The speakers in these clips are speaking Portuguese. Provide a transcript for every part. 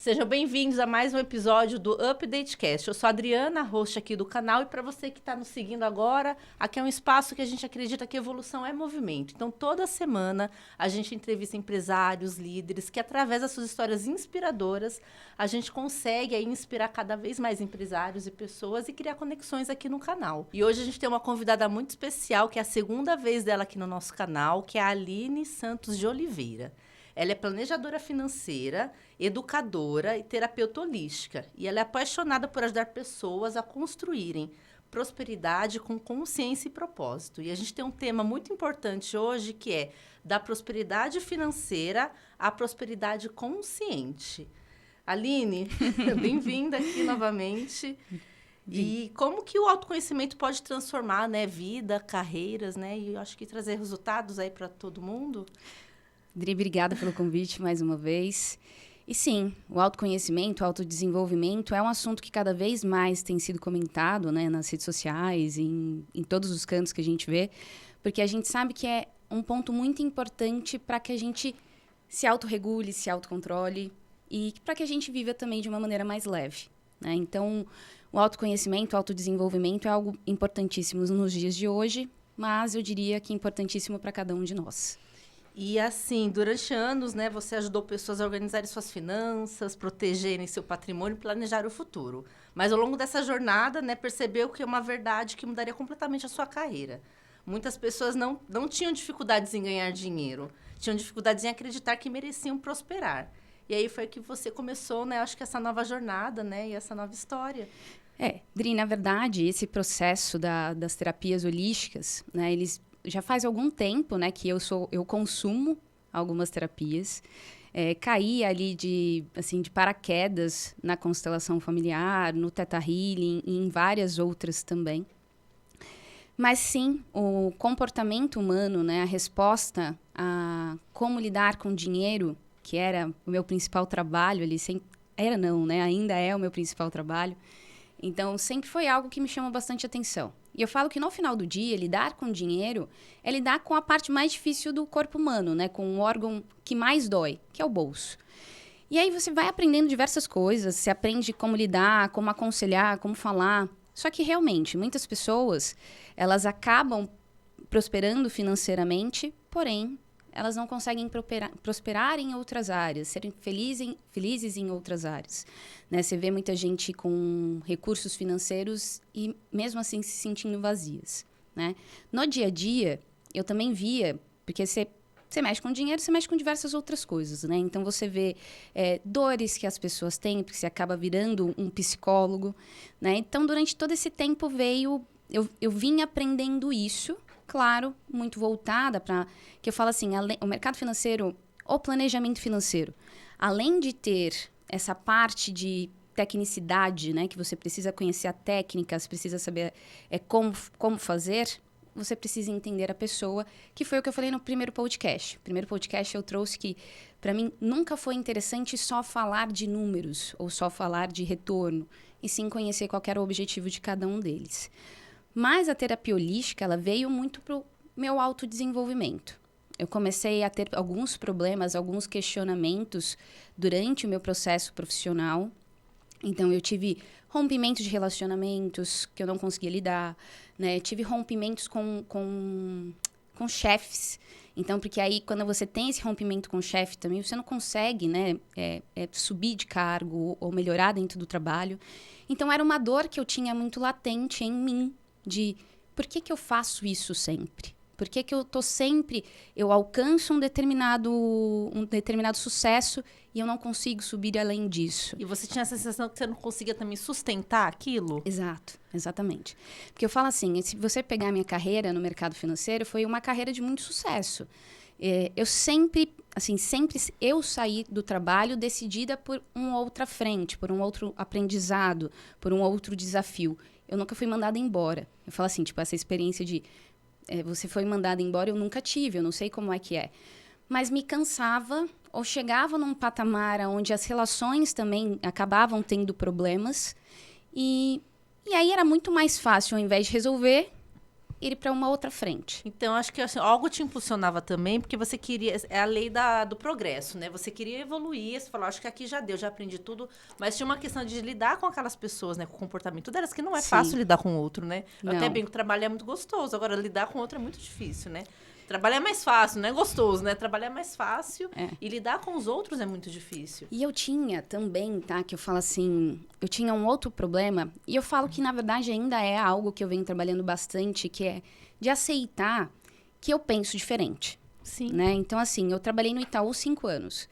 Sejam bem-vindos a mais um episódio do UpdateCast. Eu sou a Adriana, host aqui do canal, e para você que está nos seguindo agora, aqui é um espaço que a gente acredita que evolução é movimento. Então, toda semana, a gente entrevista empresários, líderes, que através das suas histórias inspiradoras, a gente consegue aí inspirar cada vez mais empresários e pessoas e criar conexões aqui no canal. E hoje a gente tem uma convidada muito especial, que é a segunda vez dela aqui no nosso canal, que é a Aline Santos de Oliveira. Ela é planejadora financeira, educadora e terapeuta holística. E ela é apaixonada por ajudar pessoas a construírem prosperidade com consciência e propósito. E a gente tem um tema muito importante hoje, que é da prosperidade financeira à prosperidade consciente. Aline, bem-vinda aqui novamente. E como que o autoconhecimento pode transformar, né, vida, carreiras, né? E eu acho que trazer resultados aí para todo mundo. Dri, obrigada pelo convite mais uma vez. E sim, o autoconhecimento, o autodesenvolvimento é um assunto que cada vez mais tem sido comentado, né, nas redes sociais, em todos os cantos que a gente vê, porque a gente sabe que é um ponto muito importante para que a gente se autorregule, se autocontrole e para que a gente viva também de uma maneira mais leve, né? Então, o autoconhecimento, o autodesenvolvimento é algo importantíssimo nos dias de hoje, mas eu diria que é importantíssimo para cada um de nós. E assim, durante anos, né, você ajudou pessoas a organizarem suas finanças, protegerem seu patrimônio e planejar o futuro. Mas ao longo dessa jornada, né, percebeu que é uma verdade que mudaria completamente a sua carreira. Muitas pessoas não tinham dificuldades em ganhar dinheiro, tinham dificuldades em acreditar que mereciam prosperar. E aí foi que você começou, né, acho que essa nova jornada, né, e essa nova história. Dri, na verdade, esse processo das terapias holísticas, né, eles já faz algum tempo, né, que eu consumo algumas terapias. Caí ali de paraquedas na constelação familiar, no Theta Healing e em várias outras também. Mas sim, o comportamento humano, né, a resposta a como lidar com dinheiro, que era o meu principal trabalho ali, ainda é o meu principal trabalho. Então, sempre foi algo que me chamou bastante atenção. E eu falo que no final do dia, lidar com dinheiro é lidar com a parte mais difícil do corpo humano, né? Com o órgão que mais dói, que é o bolso. E aí você vai aprendendo diversas coisas, você aprende como lidar, como aconselhar, como falar. Só que realmente, muitas pessoas, elas acabam prosperando financeiramente, porém, elas não conseguem prosperar em outras áreas, serem felizes em outras áreas, né? Você vê muita gente com recursos financeiros e mesmo assim se sentindo vazias, né? No dia a dia, eu também via, porque você mexe com dinheiro, você mexe com diversas outras coisas, né? Então, você vê dores que as pessoas têm, porque você acaba virando um psicólogo, né? Então, durante todo esse tempo eu vim aprendendo isso, claro, muito voltada para... Que eu falo assim, o mercado financeiro, o planejamento financeiro, além de ter essa parte de tecnicidade, né, que você precisa conhecer a técnica, você precisa saber como fazer, você precisa entender a pessoa, que foi o que eu falei no primeiro podcast. No primeiro podcast eu trouxe que, para mim, nunca foi interessante só falar de números ou só falar de retorno, e sim conhecer qual era o objetivo de cada um deles. Mas a terapia holística, ela veio muito para o meu autodesenvolvimento. Eu comecei a ter alguns problemas, alguns questionamentos durante o meu processo profissional. Então, eu tive rompimentos de relacionamentos que eu não conseguia lidar, né? Tive rompimentos com chefes. Então, porque aí, quando você tem esse rompimento com o chefe também, você não consegue, né, subir de cargo ou melhorar dentro do trabalho. Então, era uma dor que eu tinha muito latente em mim, de por que eu faço isso sempre? Por que eu alcanço um determinado sucesso e eu não consigo subir além disso? E você tinha a sensação que você não conseguia também sustentar aquilo? Exato, exatamente. Porque eu falo assim, se você pegar a minha carreira no mercado financeiro, foi uma carreira de muito sucesso. Eu sempre eu saí do trabalho decidida por uma outra frente, por um outro aprendizado, por um outro desafio. Eu nunca fui mandada embora. Eu falo assim, tipo, essa experiência de você foi mandada embora, eu nunca tive, eu não sei como é que é. Mas me cansava, ou chegava num patamar onde as relações também acabavam tendo problemas. E aí era muito mais fácil, ao invés de resolver, ir para uma outra frente. Então, acho que assim, algo te impulsionava também, porque você queria... É a lei do progresso, né? Você queria evoluir, você falou, acho que aqui já deu, já aprendi tudo. Mas tinha uma questão de lidar com aquelas pessoas, né? Com o comportamento delas, que não é fácil lidar com o outro, né? Eu até bem que o trabalho é muito gostoso. Agora, lidar com o outro é muito difícil, né? Trabalhar é mais fácil, não é gostoso, né? Trabalhar é mais fácil e lidar com os outros é muito difícil. E eu tinha também, tá? Que eu falo assim, eu tinha um outro problema, e eu falo que, na verdade, ainda é algo que eu venho trabalhando bastante, que é de aceitar que eu penso diferente. Sim. Né? Então, assim, eu trabalhei no Itaú 5 anos.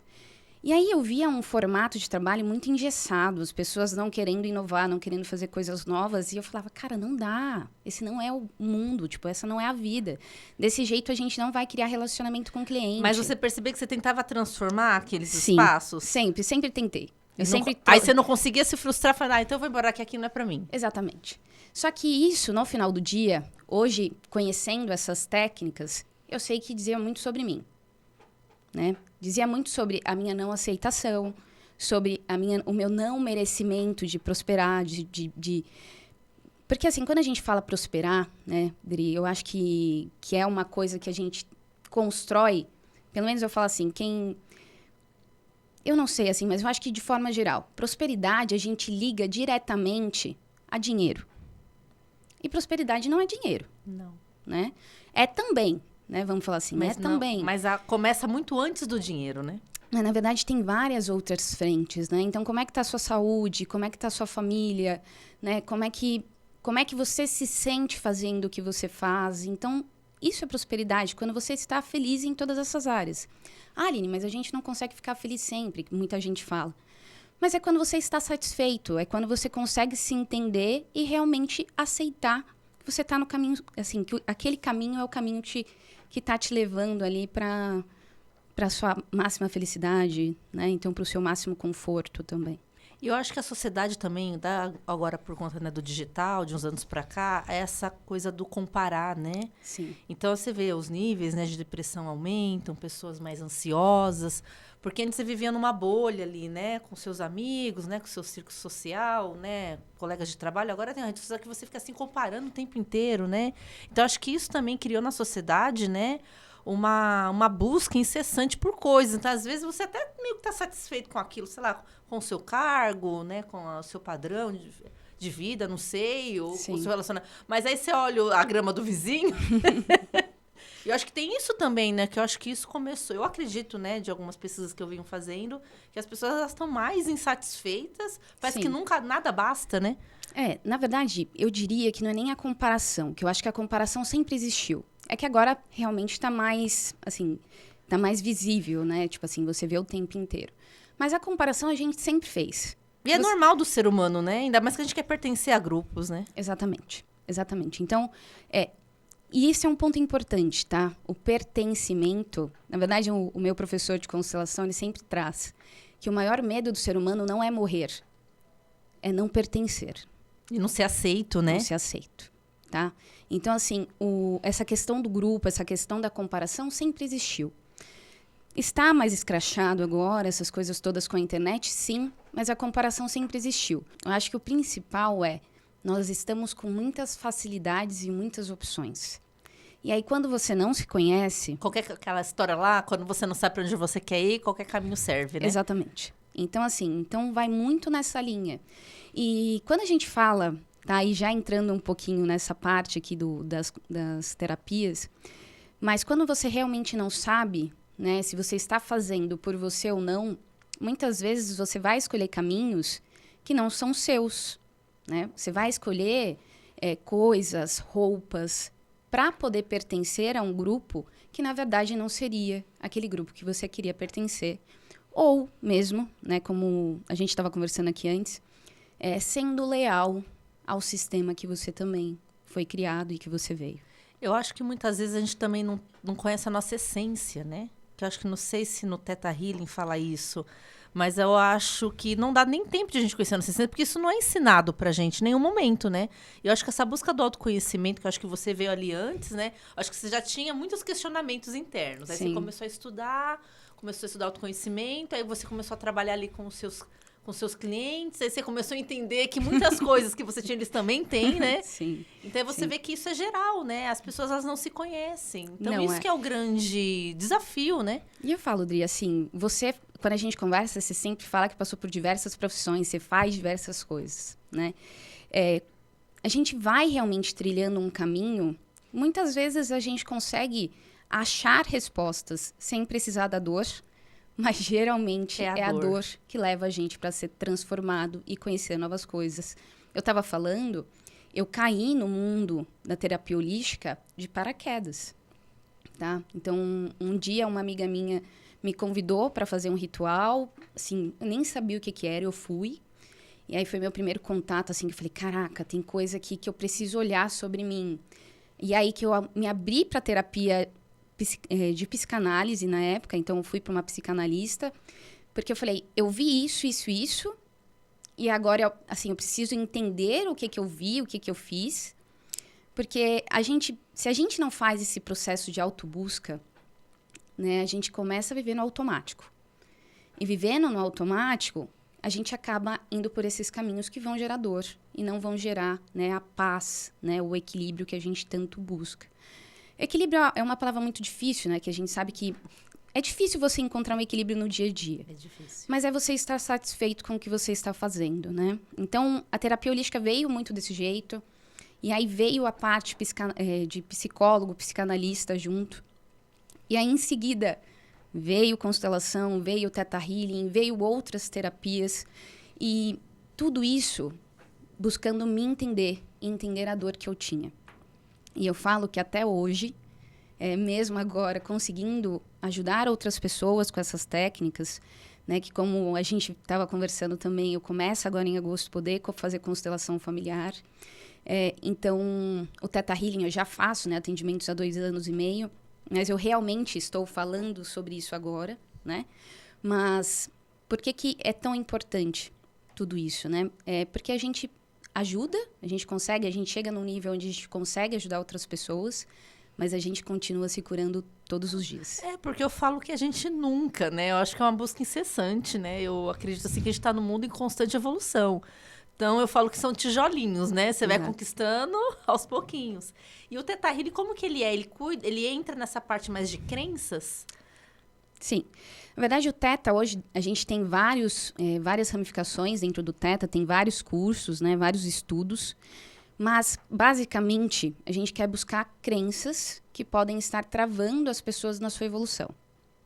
E aí eu via um formato de trabalho muito engessado, as pessoas não querendo inovar, não querendo fazer coisas novas. E eu falava, cara, não dá. Esse não é o mundo, tipo, essa não é a vida. Desse jeito a gente não vai criar relacionamento com o cliente. Mas você percebeu que você tentava transformar aqueles Sim, espaços? sempre tentei. Aí você não conseguia se frustrar e falar, então eu vou embora, que aqui não é pra mim. Exatamente. Só que isso, no final do dia, hoje, conhecendo essas técnicas, eu sei que dizia muito sobre mim. Né? Dizia muito sobre a minha não aceitação, sobre o meu não merecimento de prosperar, Porque, assim, quando a gente fala prosperar, né, Dri, eu acho que é uma coisa que a gente constrói, pelo menos eu falo assim, eu não sei, assim, mas eu acho que de forma geral, prosperidade a gente liga diretamente a dinheiro. E prosperidade não é dinheiro. Não. Né? É também. Né? Vamos falar assim, mas também. Mas começa muito antes do dinheiro, né? Mas, na verdade, tem várias outras frentes, né? Então, como é que está a sua saúde? Como é que está a sua família? Né? Como é que você se sente fazendo o que você faz? Então, isso é prosperidade, quando você está feliz em todas essas áreas. Ah, Aline, mas a gente não consegue ficar feliz sempre, que muita gente fala. Mas é quando você está satisfeito, é quando você consegue se entender e realmente aceitar que você está no caminho, assim, que aquele caminho é o caminho que está te levando ali para a sua máxima felicidade, né? Então, para o seu máximo conforto também. E eu acho que a sociedade também, agora por conta, né, do digital, de uns anos para cá, é essa coisa do comparar, né? Sim. Então, você vê os níveis, né, de depressão aumentam, pessoas mais ansiosas, porque antes você vivia numa bolha ali, né, com seus amigos, né, com seu círculo social, né, colegas de trabalho. Agora tem a rede social que você fica assim comparando o tempo inteiro, né? Então, acho que isso também criou na sociedade, né, uma busca incessante por coisas. Então, às vezes, você até meio que está satisfeito com aquilo, sei lá, com o seu cargo, né, com o seu padrão de vida, não sei, ou com o seu relacionamento. Mas aí você olha a grama do vizinho. Eu acho que tem isso também, né, que eu acho que isso começou. Eu acredito, né, de algumas pesquisas que eu venho fazendo, que as pessoas elas estão mais insatisfeitas. Parece que nunca nada basta, né? Na verdade, eu diria que não é nem a comparação, que eu acho que a comparação sempre existiu. É que agora realmente está mais, assim, tá mais visível, né? Tipo assim, você vê o tempo inteiro. Mas a comparação a gente sempre fez. E é normal do ser humano, né? Ainda mais que a gente quer pertencer a grupos, né? Exatamente. Então, e esse é um ponto importante, tá? O pertencimento. Na verdade, o meu professor de constelação, ele sempre traz que o maior medo do ser humano não é morrer, é não pertencer. E não ser aceito, né? Não ser aceito, tá? Então, assim, essa questão do grupo, essa questão da comparação sempre existiu. Está mais escrachado agora, essas coisas todas com a internet? Sim, mas a comparação sempre existiu. Eu acho que o principal nós estamos com muitas facilidades e muitas opções. E aí, quando você não se conhece... Aquela história lá, quando você não sabe para onde você quer ir, qualquer caminho serve, né? Exatamente. Então, assim, vai muito nessa linha. E quando a gente fala, tá, e já entrando um pouquinho nessa parte aqui das terapias, mas quando você realmente não sabe, né, se você está fazendo por você ou não, muitas vezes você vai escolher caminhos que não são seus, né? Você vai escolher coisas, roupas, para poder pertencer a um grupo que, na verdade, não seria aquele grupo que você queria pertencer. Ou mesmo, né, como a gente estava conversando aqui antes, sendo leal ao sistema que você também foi criado e que você veio. Eu acho que muitas vezes a gente também não conhece a nossa essência, né? Que eu acho que não sei se no Theta Healing fala isso, mas eu acho que não dá nem tempo de a gente conhecer a nossa essência, porque isso não é ensinado pra gente em nenhum momento, né? E eu acho que essa busca do autoconhecimento, que eu acho que você veio ali antes, né? Eu acho que você já tinha muitos questionamentos internos. Aí você começou a estudar autoconhecimento, aí você começou a trabalhar ali com com seus clientes, aí você começou a entender que muitas coisas que você tinha, eles também têm, né? Sim. Então, você vê que isso é geral, né? As pessoas, elas não se conhecem. Então, Não, isso que é o grande desafio, né? E eu falo, Dri, assim, você, quando a gente conversa, você sempre fala que passou por diversas profissões, você faz diversas coisas, né? A gente vai realmente trilhando um caminho, muitas vezes a gente consegue achar respostas sem precisar da dor, mas geralmente é a dor que leva a gente para ser transformado e conhecer novas coisas. Eu estava falando, eu caí no mundo da terapia holística de paraquedas, tá? Então, um dia uma amiga minha me convidou para fazer um ritual, assim, eu nem sabia o que era, eu fui. E aí foi meu primeiro contato, assim, que eu falei, caraca, tem coisa aqui que eu preciso olhar sobre mim. E aí que eu me abri para terapia de psicanálise na época, então eu fui para uma psicanalista, porque eu falei, eu vi isso, e agora, assim, eu preciso entender o que eu vi, o que eu fiz, porque se a gente não faz esse processo de autobusca, né, a gente começa a viver no automático. E vivendo no automático, a gente acaba indo por esses caminhos que vão gerar dor e não vão gerar, né, a paz, né, o equilíbrio que a gente tanto busca. Equilíbrio é uma palavra muito difícil, né? Que a gente sabe que é difícil você encontrar um equilíbrio no dia a dia. É difícil. Mas é você estar satisfeito com o que você está fazendo, né? Então, a terapia holística veio muito desse jeito. E aí veio a parte de psicólogo, psicanalista junto. E aí, em seguida, veio constelação, veio Theta Healing, veio outras terapias. E tudo isso buscando me entender e entender a dor que eu tinha. E eu falo que até hoje, mesmo agora, conseguindo ajudar outras pessoas com essas técnicas, né, que como a gente estava conversando também, eu começo agora em agosto poder fazer constelação familiar. Então, o Theta Healing eu já faço, né, atendimentos há 2 anos e meio, mas eu realmente estou falando sobre isso agora, né? Mas por que é tão importante tudo isso, né? Porque a gente ajuda, a gente chega num nível onde a gente consegue ajudar outras pessoas, mas a gente continua se curando todos os dias. Porque eu falo que a gente nunca, né? Eu acho que é uma busca incessante, né? Eu acredito assim que a gente está no mundo em constante evolução. Então, eu falo que são tijolinhos, né? Você vai conquistando aos pouquinhos. E o Theta Healing, como que ele é? Ele entra nessa parte mais de crenças? Sim. Na verdade, o Theta, hoje, a gente tem várias ramificações dentro do Theta, tem vários cursos, né, vários estudos, mas, basicamente, a gente quer buscar crenças que podem estar travando as pessoas na sua evolução,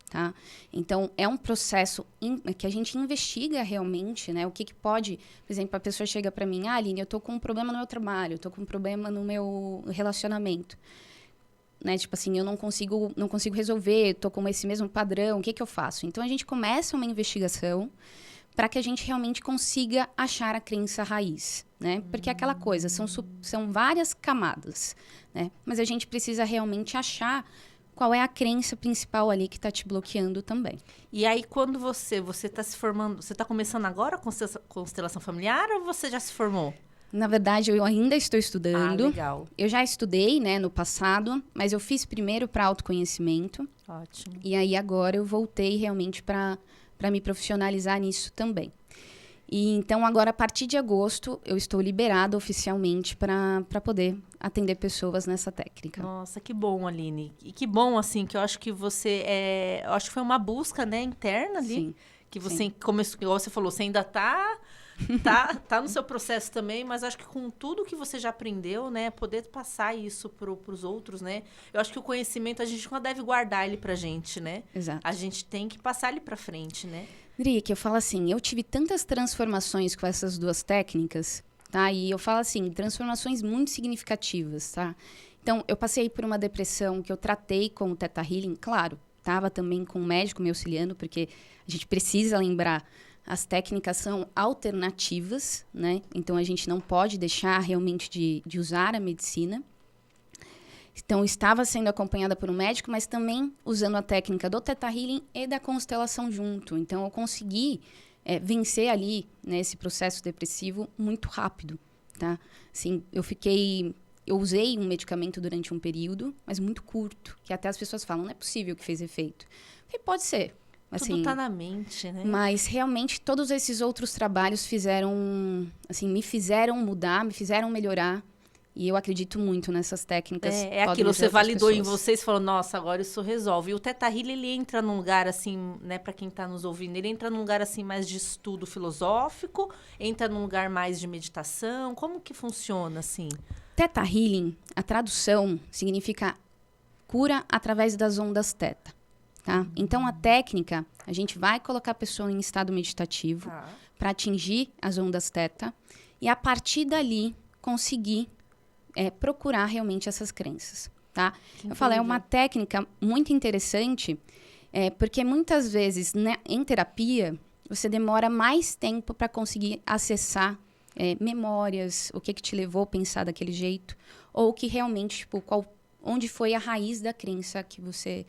tá? Então, é um processo que a gente investiga realmente, né, o que pode... Por exemplo, a pessoa chega para mim, Aline, eu tô com um problema no meu trabalho, eu tô com um problema no meu relacionamento. Né? Tipo assim, eu não consigo resolver, tô com esse mesmo padrão, o que eu faço? Então, a gente começa uma investigação para que a gente realmente consiga achar a crença raiz, né? Porque é aquela coisa, são várias camadas, né? Mas a gente precisa realmente achar qual é a crença principal ali que está te bloqueando também. E aí, quando você está se formando, você está começando agora a constelação familiar ou você já se formou? Na verdade, eu ainda estou estudando. Ah, legal. Eu já estudei, né, no passado, mas eu fiz primeiro para autoconhecimento. Ótimo. E aí agora eu voltei realmente para me profissionalizar nisso também. E então agora, a partir de agosto, eu estou liberada oficialmente para poder atender pessoas nessa técnica. Nossa, que bom, Aline. E que bom, assim, que eu acho que eu acho que foi uma busca, né, interna ali. Sim. Que você começou, igual você falou, você ainda tá no seu processo também, mas acho que com tudo que você já aprendeu, né, poder passar isso pros outros, né? Eu acho que o conhecimento a gente não deve guardar ele pra gente, né? Exato. A gente tem que passar ele pra frente, né? Dri, que eu falo assim, eu tive tantas transformações com essas duas técnicas, tá? E eu falo assim, transformações muito significativas, tá? Então, eu passei por uma depressão que eu tratei com o Theta Healing, claro, tava também com um médico me auxiliando, porque a gente precisa lembrar, as técnicas são alternativas, né? Então, a gente não pode deixar realmente de usar a medicina. Então, estava sendo acompanhada por um médico, mas também usando a técnica do Theta Healing e da constelação junto. Então, eu consegui vencer ali, né, esse processo depressivo muito rápido, tá? Assim, eu usei um medicamento durante um período, mas muito curto, que até as pessoas falam, não é possível que fez efeito. Eu falei, pode ser. Assim, tudo tá na mente, né? Mas realmente todos esses outros trabalhos assim, me fizeram mudar, me fizeram melhorar. E eu acredito muito nessas técnicas. É aquilo, você validou em vocês e falou, nossa, agora isso resolve. E o Theta Healing, ele entra num lugar assim, né, para quem tá nos ouvindo, ele entra num lugar assim mais de estudo filosófico, entra num lugar mais de meditação, como que funciona assim? Theta Healing, a tradução significa cura através das ondas Theta, tá? Então a técnica, a gente vai colocar a pessoa em estado meditativo para atingir as ondas Theta e a partir dali conseguir procurar realmente essas crenças, tá? Eu falo, é uma técnica muito interessante, porque muitas vezes, né, em terapia, você demora mais tempo para conseguir acessar memórias, o que te levou a pensar daquele jeito, ou que realmente, tipo, onde foi a raiz da crença que você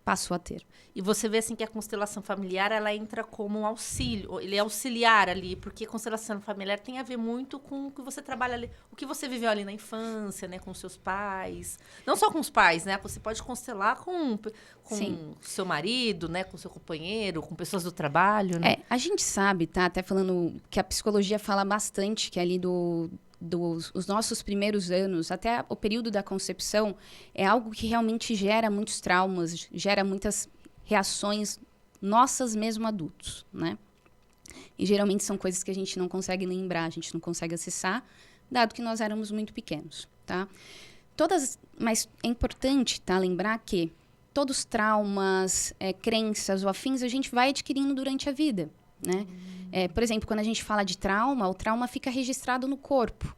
passou a ter. E você vê assim que a constelação familiar, ela entra como um auxílio, ele é auxiliar ali, porque a constelação familiar tem a ver muito com o que você trabalha ali, o que você viveu ali na infância, né, com seus pais. Não só com os pais, né? Você pode constelar com seu marido, né, com seu companheiro, com pessoas do trabalho, né? A gente sabe, tá? Até falando que a psicologia fala bastante que ali os nossos primeiros anos, até o período da concepção, é algo que realmente gera muitos traumas, gera muitas reações nossas mesmo adultos, né? E geralmente são coisas que a gente não consegue lembrar, a gente não consegue acessar, dado que nós éramos muito pequenos, tá? Mas é importante, tá, lembrar que todos os traumas, crenças ou afins, a gente vai adquirindo durante a vida, né? Por exemplo, quando a gente fala de trauma, o trauma fica registrado no corpo.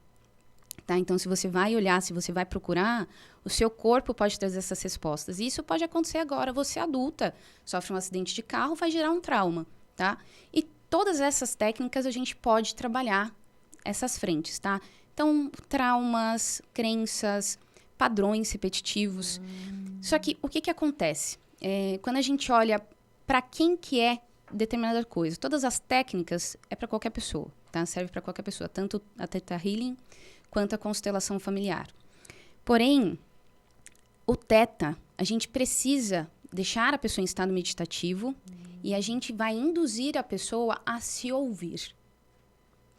Tá? Então, se você vai olhar, se você vai procurar, o seu corpo pode trazer essas respostas. E isso pode acontecer agora. Você adulta, sofre um acidente de carro, vai gerar um trauma. Tá? E todas essas técnicas a gente pode trabalhar essas frentes. Tá? Então, traumas, crenças, padrões repetitivos. Só que o que acontece? Quando a gente olha para quem que é determinada coisa. Todas as técnicas é para qualquer pessoa, tá? Serve para qualquer pessoa, tanto a Theta Healing quanto a constelação familiar. Porém, o Theta, a gente precisa deixar a pessoa em estado meditativo e a gente vai induzir a pessoa a se ouvir,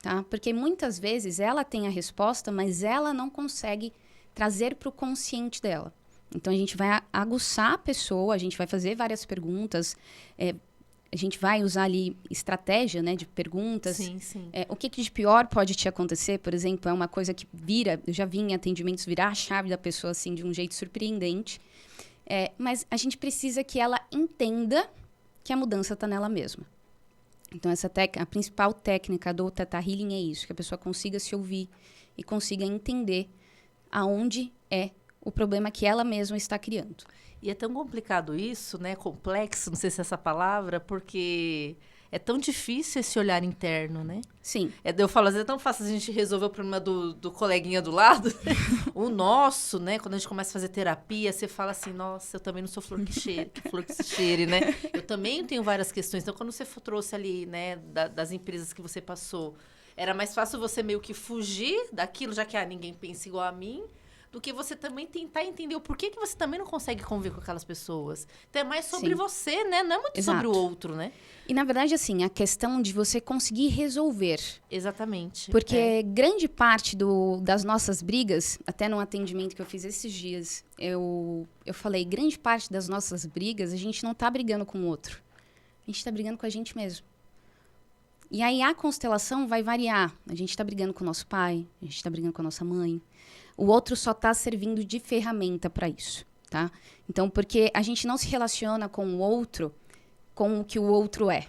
tá? Porque muitas vezes ela tem a resposta, mas ela não consegue trazer para o consciente dela. Então, a gente vai aguçar a pessoa, a gente vai fazer várias perguntas, a gente vai usar ali estratégia, né, de perguntas. Sim, sim. O que de pior pode te acontecer, por exemplo, é uma coisa que eu já vi em atendimentos virar a chave da pessoa, assim, de um jeito surpreendente. Mas a gente precisa que ela entenda que a mudança está nela mesma. Então, a principal técnica do Theta Healing é isso, que a pessoa consiga se ouvir e consiga entender aonde é o problema que ela mesma está criando. E é tão complicado isso, né? Complexo, não sei se é essa palavra, porque é tão difícil esse olhar interno, né? Sim. Eu falo, às vezes é tão fácil a gente resolver o problema do coleguinha do lado. O nosso, né? Quando a gente começa a fazer terapia, você fala assim, nossa, eu também não sou flor que se cheire, né? Eu também tenho várias questões. Então, quando você trouxe ali, né, das empresas que você passou, era mais fácil você meio que fugir daquilo, já que ninguém pensa igual a mim, do que você também tentar entender o porquê que você também não consegue conviver com aquelas pessoas. Então, é mais sobre você, né? Não é muito sobre o outro, né? E, na verdade, assim, a questão de você conseguir resolver. Exatamente. Porque grande parte das nossas brigas, até num atendimento que eu fiz esses dias, eu falei, grande parte das nossas brigas, a gente não tá brigando com o outro. A gente tá brigando com a gente mesmo. E aí, a constelação vai variar. A gente tá brigando com o nosso pai, a gente tá brigando com a nossa mãe. O outro só está servindo de ferramenta para isso, tá? Então, porque a gente não se relaciona com o outro com o que o outro é,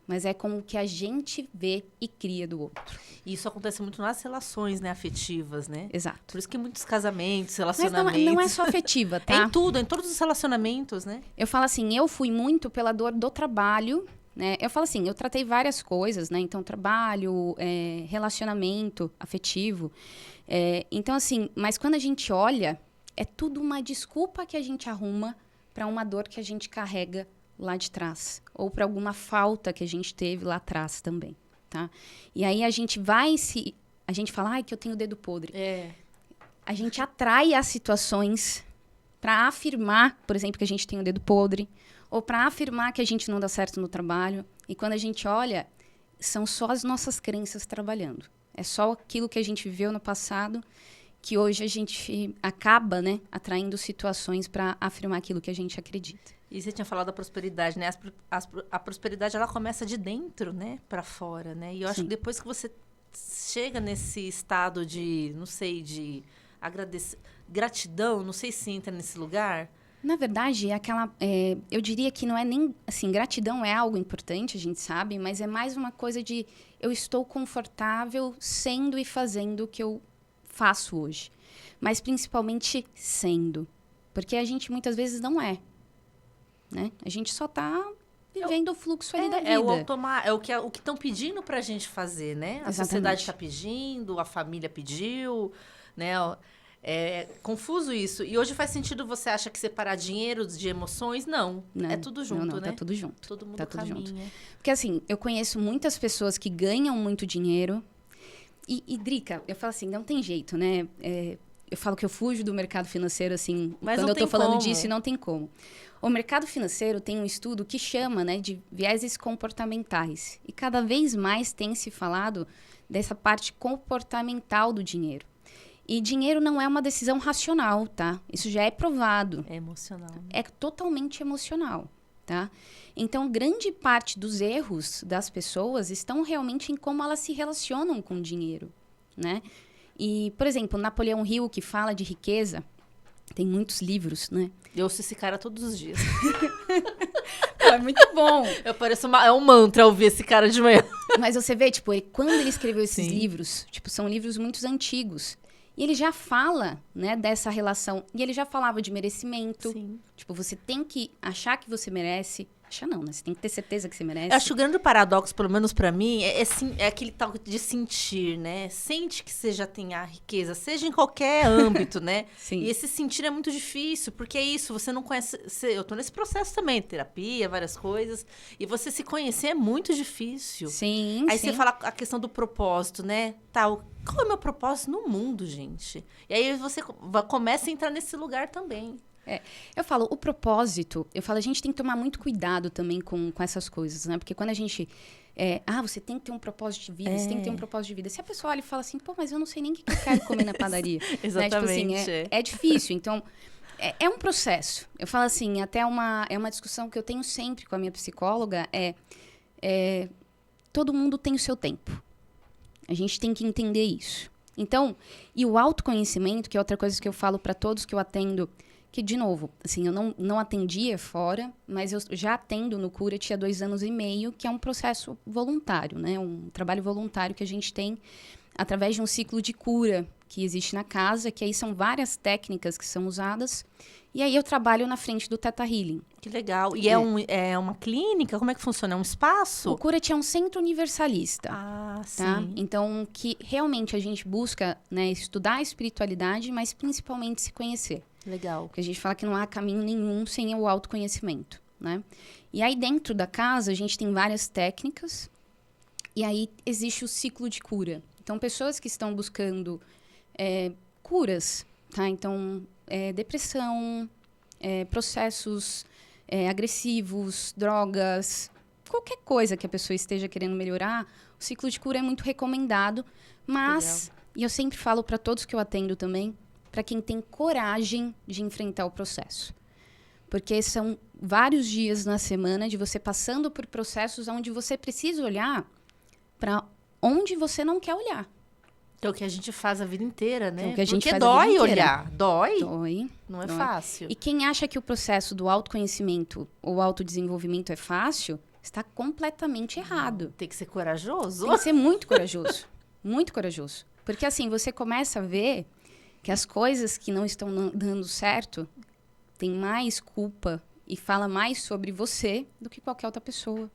mas é com o que a gente vê e cria do outro. E isso acontece muito nas relações, né, afetivas, né? Exato. Por isso que muitos casamentos, relacionamentos... Mas não é só afetiva, tá? É em tudo, em todos os relacionamentos, né? Eu falo assim, eu fui muito pela dor do trabalho, né? Eu falo assim, eu tratei várias coisas, né? Então, trabalho, relacionamento afetivo. Então, assim, mas quando a gente olha, é tudo uma desculpa que a gente arruma para uma dor que a gente carrega lá de trás. Ou para alguma falta que a gente teve lá atrás também, tá? E aí a gente fala, que eu tenho o dedo podre. A gente atrai as situações para afirmar, por exemplo, que a gente tem o dedo podre, ou para afirmar que a gente não dá certo no trabalho. E quando a gente olha, são só as nossas crenças trabalhando. É só aquilo que a gente viveu no passado que hoje a gente acaba, né, atraindo situações para afirmar aquilo que a gente acredita. E você tinha falado da prosperidade, né? A prosperidade, ela começa de dentro, né, para fora, né? E eu acho que depois que você chega nesse estado de, não sei, de gratidão, não sei se entra nesse lugar. Na verdade, eu diria que não é nem, assim, gratidão é algo importante, a gente sabe, mas é mais uma coisa de eu estou confortável sendo e fazendo o que eu faço hoje. Mas principalmente sendo. Porque a gente muitas vezes não é. Né? A gente só está vivendo o fluxo ali da vida. É o que estão pedindo para a gente fazer, né? A sociedade está pedindo, a família pediu, né? É confuso isso. E hoje faz sentido, você acha que separar dinheiro de emoções? Não. É tudo junto, né? Tá tudo junto. Todo mundo tá tudo caminha. Junto. Porque assim, eu conheço muitas pessoas que ganham muito dinheiro. E Drica, eu falo assim, não tem jeito, né? Eu falo que eu fujo do mercado financeiro, assim, mas quando eu tô falando como. disso, e não tem como. O mercado financeiro tem um estudo que chama, né, de vieses comportamentais. E cada vez mais tem se falado dessa parte comportamental do dinheiro. E dinheiro não é uma decisão racional, tá? Isso já é provado. É emocional. Né? É totalmente emocional, tá? Então, grande parte dos erros das pessoas estão realmente em como elas se relacionam com o dinheiro, né? E, por exemplo, Napoleão Hill, que fala de riqueza, tem muitos livros, né? Eu ouço esse cara todos os dias. É muito bom. Eu pareço é um mantra ouvir esse cara de manhã. Mas você vê, tipo, quando ele escreveu esses livros, tipo, são livros muito antigos. E ele já fala, né, dessa relação. E ele já falava de merecimento. Sim. Tipo, você tem que achar que você merece. Achar não, né? Você tem que ter certeza que você merece. Eu acho que o grande paradoxo, pelo menos pra mim, é aquele tal de sentir, né? Sente que você já tem a riqueza, seja em qualquer âmbito, né? Sim. E esse sentir é muito difícil, porque é isso, você não conhece... eu tô nesse processo também, terapia, várias coisas. E você se conhecer é muito difícil. Sim, Aí sim. você fala a questão do propósito, né? Qual é o meu propósito no mundo, gente? E aí você começa a entrar nesse lugar também. Eu falo, o propósito, a gente tem que tomar muito cuidado também com essas coisas, né? Porque quando a gente... você tem que ter um propósito de vida, você tem que ter um propósito de vida. Se a pessoa olha e fala assim, pô, mas eu não sei nem o que eu quero comer na padaria. Exatamente. Né? Tipo assim, é difícil. Então, é um processo. Eu falo assim, até é uma discussão que eu tenho sempre com a minha psicóloga, todo mundo tem o seu tempo. A gente tem que entender isso. Então, e o autoconhecimento, que é outra coisa que eu falo para todos que eu atendo, que, de novo, assim, eu não atendia fora, mas eu já atendo no Cura-te há 2 anos e meio, que é um processo voluntário, né? Um trabalho voluntário que a gente tem através de um ciclo de cura que existe na casa, que aí são várias técnicas que são usadas. E aí eu trabalho na frente do Theta Healing. Que legal. E é uma clínica? Como é que funciona? É um espaço? O Cura-te é um centro universalista. Ah, tá? sim. Então, que realmente a gente busca, né, estudar a espiritualidade, mas principalmente se conhecer. Legal. Porque a gente fala que não há caminho nenhum sem o autoconhecimento, né? E aí, dentro da casa, a gente tem várias técnicas. E aí, existe o ciclo de cura. Então, pessoas que estão buscando curas, tá? Então, depressão, processos agressivos, drogas, qualquer coisa que a pessoa esteja querendo melhorar, o ciclo de cura é muito recomendado. Mas, e eu sempre falo para todos que eu atendo também, para quem tem coragem de enfrentar o processo. Porque são vários dias na semana de você passando por processos onde você precisa olhar para onde você não quer olhar. Que é o que a gente faz a vida inteira, né? É o que a gente Porque faz a vida inteira. olhar. Dói. Não é dói. fácil. E quem acha que o processo do autoconhecimento ou autodesenvolvimento é fácil, está completamente errado. Tem que ser corajoso. Tem que ser muito corajoso. Muito corajoso. Porque assim, você começa a ver que as coisas que não estão dando certo têm mais culpa e fala mais sobre você do que qualquer outra pessoa.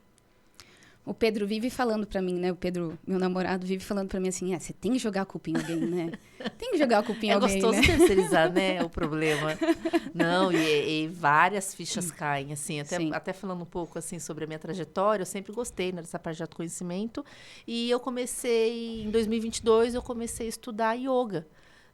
O Pedro vive falando pra mim, né? O Pedro, meu namorado, vive falando pra mim assim, você tem que jogar a culpa em alguém, né? Tem que jogar a culpa em alguém, gostoso né? terceirizar, né? O problema. Não, e várias fichas caem, assim. Até falando um pouco, assim, sobre a minha trajetória, eu sempre gostei, né, dessa parte de autoconhecimento. E eu comecei, em 2022, eu comecei a estudar yoga.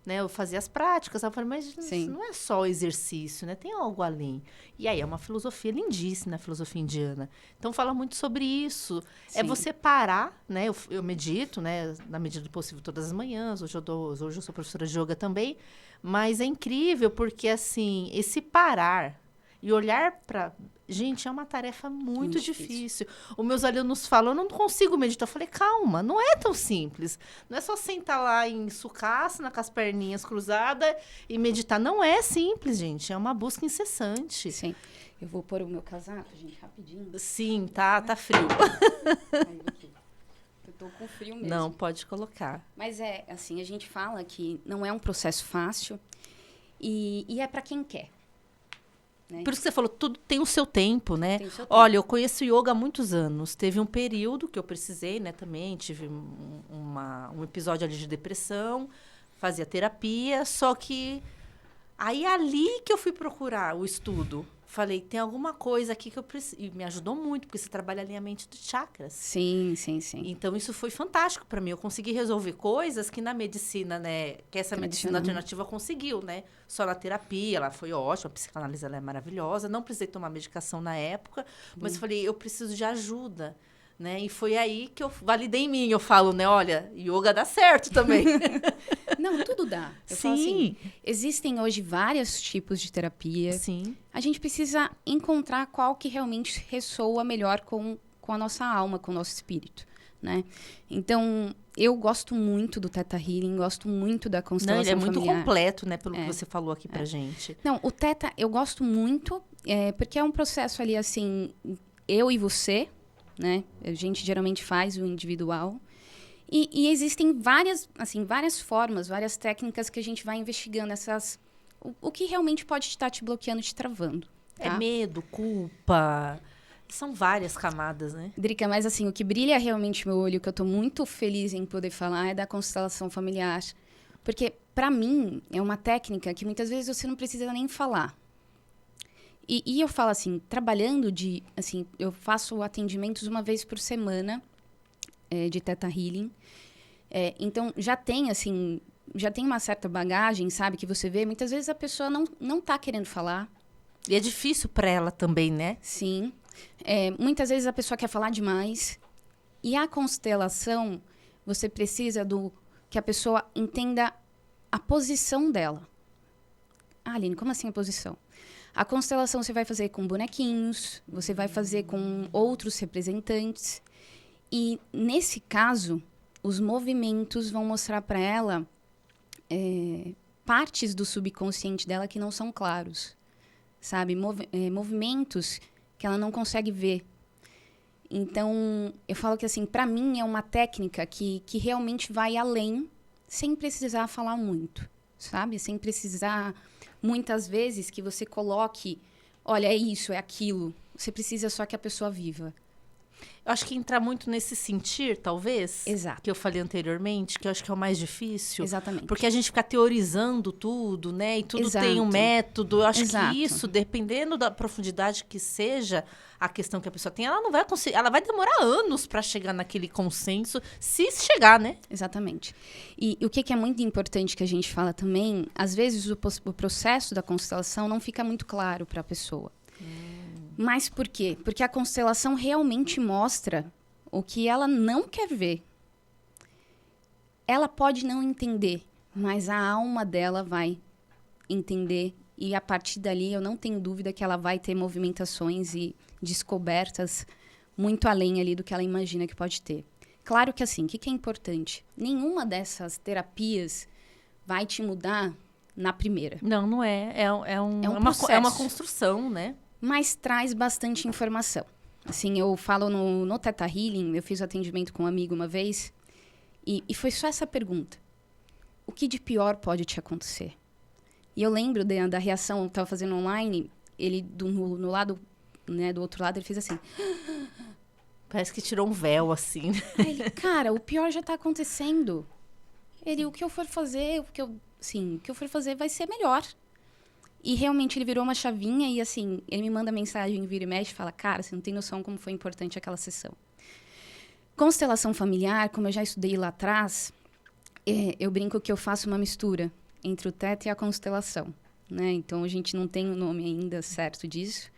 né? Eu fazia as práticas, eu falei, mas Sim. isso não é só o exercício, né? Tem algo além. E aí é uma filosofia lindíssima, a filosofia indiana. Então fala muito sobre isso. É Sim. você parar, né? Eu medito, né? Na medida do possível todas as manhãs. Hoje eu sou professora de yoga também. Mas é incrível porque, assim, esse parar e olhar para... Gente, é uma tarefa muito difícil. Os meus alunos falam, eu não consigo meditar. Eu falei, calma, não é tão simples. Não é só sentar lá em sucassana, com as perninhas cruzadas e meditar. Não é simples, gente. É uma busca incessante. Sim. Eu vou pôr o meu casaco, gente, rapidinho. Sim, tá frio. Aí, aqui. Eu tô com frio mesmo. Não, pode colocar. Mas assim, a gente fala que não é um processo fácil e é para quem quer. Né? Por isso que você falou, tudo tem o seu tempo, né? Tem o seu tempo. Olha, eu conheço yoga há muitos anos. Teve um período que eu precisei, né, também. Tive um episódio ali de depressão, fazia terapia, só que aí ali que eu fui procurar o estudo. Falei, tem alguma coisa aqui que eu preciso. E me ajudou muito, porque você trabalha alinhamento de chakras. Sim, sim, sim. Então, isso foi fantástico para mim. Eu consegui resolver coisas que na medicina, né? Que essa medicina alternativa conseguiu, né? Só na terapia, ela foi ótima. A psicanálise, ela é maravilhosa. Não precisei tomar medicação na época. Mas falei, eu preciso de ajuda. Né? E foi aí que eu validei em mim. Eu falo, né? Olha, yoga dá certo também. Não, tudo dá. Eu falo assim, existem hoje vários tipos de terapia. Sim. A gente precisa encontrar qual que realmente ressoa melhor com a nossa alma, com o nosso espírito, né? Então, eu gosto muito do Theta Healing, gosto muito da constelação familiar. Não, ele é muito completo, né? Pelo que você falou aqui pra gente. Não, o Theta eu gosto muito, porque é um processo ali, assim, eu e você, né? A gente geralmente faz o individual. E existem várias formas, várias técnicas que a gente vai investigando o que realmente pode estar te bloqueando, te travando. Tá? É medo, culpa. São várias camadas, né? Drica, mas assim, o que brilha realmente meu olho, que eu tô muito feliz em poder falar, é da constelação familiar. Porque, para mim, é uma técnica que muitas vezes você não precisa nem falar. E eu falo assim, trabalhando eu faço atendimentos uma vez por semana de Theta Healing. Então, já tem uma certa bagagem, sabe? Que você vê, muitas vezes a pessoa não tá querendo falar. E é difícil para ela também, né? Sim. Muitas vezes a pessoa quer falar demais. E a constelação, você precisa que a pessoa entenda a posição dela. Ah, Aline, como assim a posição? A constelação você vai fazer com bonequinhos, você vai fazer com outros representantes. E, nesse caso, os movimentos vão mostrar para ela partes do subconsciente dela que não são claros. Sabe? Movimentos que ela não consegue ver. Então, eu falo que, assim, para mim é uma técnica que realmente vai além, sem precisar falar muito, sabe? Sem precisar, muitas vezes, que você coloque, olha, é isso, é aquilo. Você precisa só que a pessoa viva. Eu acho que entrar muito nesse sentir, talvez. Exato. Que eu falei anteriormente, que eu acho que é o mais difícil. Exatamente. Porque a gente fica teorizando tudo, né? E tudo Exato. tem um método. Eu acho Exato. que isso, dependendo da profundidade que seja a questão que a pessoa tem, ela não vai conseguir. Ela vai demorar anos para chegar naquele consenso, se chegar, né? Exatamente. E o que é muito importante que a gente fala também, às vezes o processo da constelação não fica muito claro para a pessoa. Mas por quê? Porque a constelação realmente mostra o que ela não quer ver. Ela pode não entender, mas a alma dela vai entender. E a partir dali, eu não tenho dúvida que ela vai ter movimentações e descobertas muito além ali do que ela imagina que pode ter. Claro que assim, o que é importante? Nenhuma dessas terapias vai te mudar na primeira. Não, não é. É uma construção, né? Mas traz bastante informação. Assim, eu falo no Theta Healing, eu fiz um atendimento com um amigo uma vez, e foi só essa pergunta. O que de pior pode te acontecer? E eu lembro da reação, eu estava fazendo online, ele no lado, né, do outro lado, ele fez assim. Parece que tirou um véu, assim. Aí ele, cara, o pior já está acontecendo. Ele, o que eu for fazer, o que eu for fazer vai ser melhor. E realmente ele virou uma chavinha e, assim, ele me manda mensagem, vira e mexe e fala, cara, você não tem noção como foi importante aquela sessão. Constelação familiar, como eu já estudei lá atrás, eu brinco que eu faço uma mistura entre o teto e a constelação, né? Então, a gente não tem o nome ainda certo disso,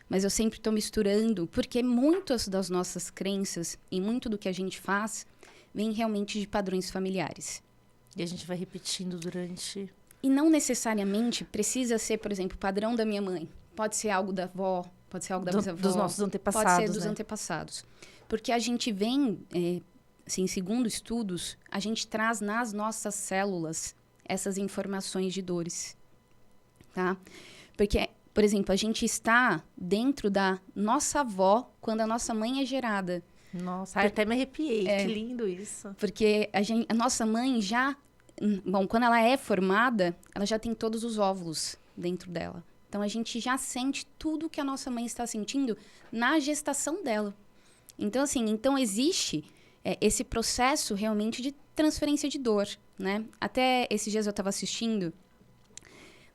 mas eu sempre estou misturando, porque muitas das nossas crenças e muito do que a gente faz vem realmente de padrões familiares. E a gente vai repetindo durante... E não necessariamente precisa ser, por exemplo, o padrão da minha mãe. Pode ser algo da avó, pode ser algo da bisavó. Dos nossos antepassados, pode ser dos antepassados. Porque a gente vem, assim, segundo estudos, a gente traz nas nossas células essas informações de dores, tá? Porque, por exemplo, a gente está dentro da nossa avó quando a nossa mãe é gerada. Nossa, até me arrepiei. Que lindo isso. Porque a nossa mãe já... Bom, quando ela é formada, ela já tem todos os óvulos dentro dela. Então, a gente já sente tudo que a nossa mãe está sentindo na gestação dela. Então, assim, existe esse processo realmente de transferência de dor, né? Até esses dias eu estava assistindo,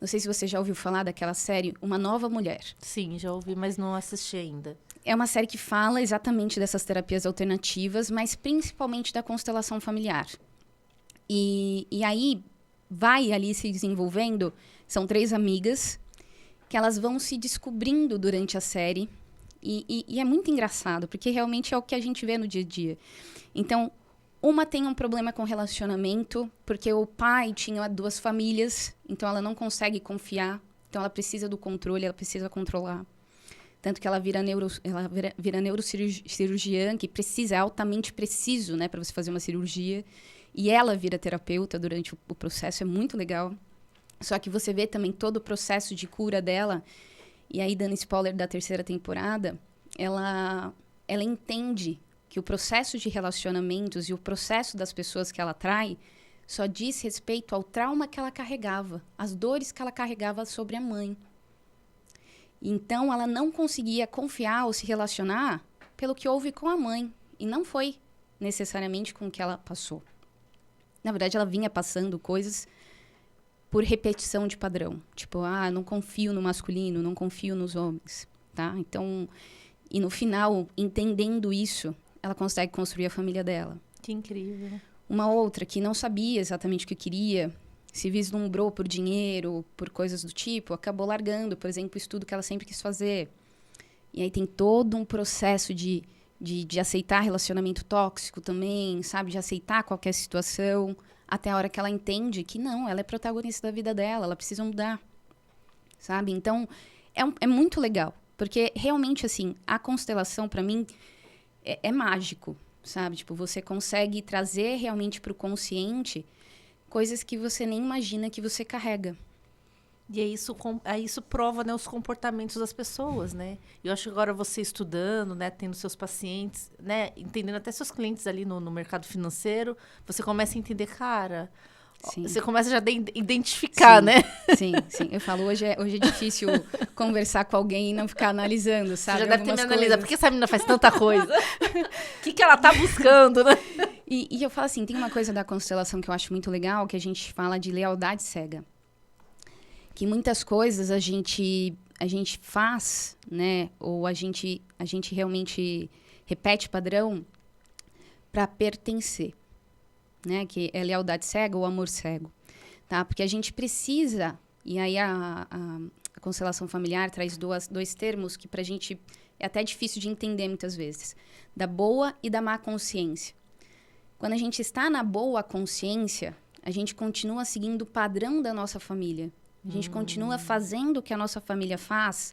não sei se você já ouviu falar daquela série, Uma Nova Mulher. Sim, já ouvi, mas não assisti ainda. É uma série que fala exatamente dessas terapias alternativas, mas principalmente da constelação familiar. E aí, vai ali se desenvolvendo, são 3 amigas, que elas vão se descobrindo durante a série. E é muito engraçado, porque realmente é o que a gente vê no dia a dia. Então, uma tem um problema com relacionamento, porque o pai tinha 2 famílias, então ela não consegue confiar, então ela precisa do controle, ela precisa controlar. Tanto que ela vira neurocirurgiã, que é altamente preciso, né, para você fazer uma cirurgia. E ela vira terapeuta durante o processo, é muito legal. Só que você vê também todo o processo de cura dela. E aí, dando spoiler da 3ª temporada, ela entende que o processo de relacionamentos e o processo das pessoas que ela atrai só diz respeito ao trauma que ela carregava, as dores que ela carregava sobre a mãe. Então, ela não conseguia confiar ou se relacionar pelo que houve com a mãe. E não foi necessariamente com o que ela passou. Na verdade, ela vinha passando coisas por repetição de padrão. Tipo, não confio no masculino, não confio nos homens, tá? Então, e no final, entendendo isso, ela consegue construir a família dela. Que incrível. Uma outra que não sabia exatamente o que queria, se vislumbrou por dinheiro, por coisas do tipo, acabou largando, por exemplo, o estudo que ela sempre quis fazer. E aí tem todo um processo de aceitar relacionamento tóxico também, sabe? De aceitar qualquer situação, até a hora que ela entende que não, ela é protagonista da vida dela, ela precisa mudar, sabe? Então, é muito legal, porque realmente, assim, a constelação, para mim, é mágico, sabe? Tipo, você consegue trazer realmente para o consciente coisas que você nem imagina que você carrega. E isso prova, né, os comportamentos das pessoas, né? Eu acho que agora você estudando, né, tendo seus pacientes, né, entendendo até seus clientes ali no mercado financeiro, você começa a entender, cara, você começa já a identificar, sim, né? Sim. Eu falo, hoje é difícil conversar com alguém e não ficar analisando, sabe? Você já deve ter me coisas. analisado, por que essa menina faz tanta coisa? O que ela tá buscando, né? E eu falo assim, tem uma coisa da constelação que eu acho muito legal, que a gente fala de lealdade cega. Que muitas coisas a gente faz, né? Ou a gente realmente repete padrão para pertencer, né? Que é lealdade cega ou amor cego, tá? Porque a gente precisa, e aí a constelação familiar traz dois termos que pra gente é até difícil de entender muitas vezes, da boa e da má consciência. Quando a gente está na boa consciência, a gente continua seguindo o padrão da nossa família. A gente continua fazendo o que a nossa família faz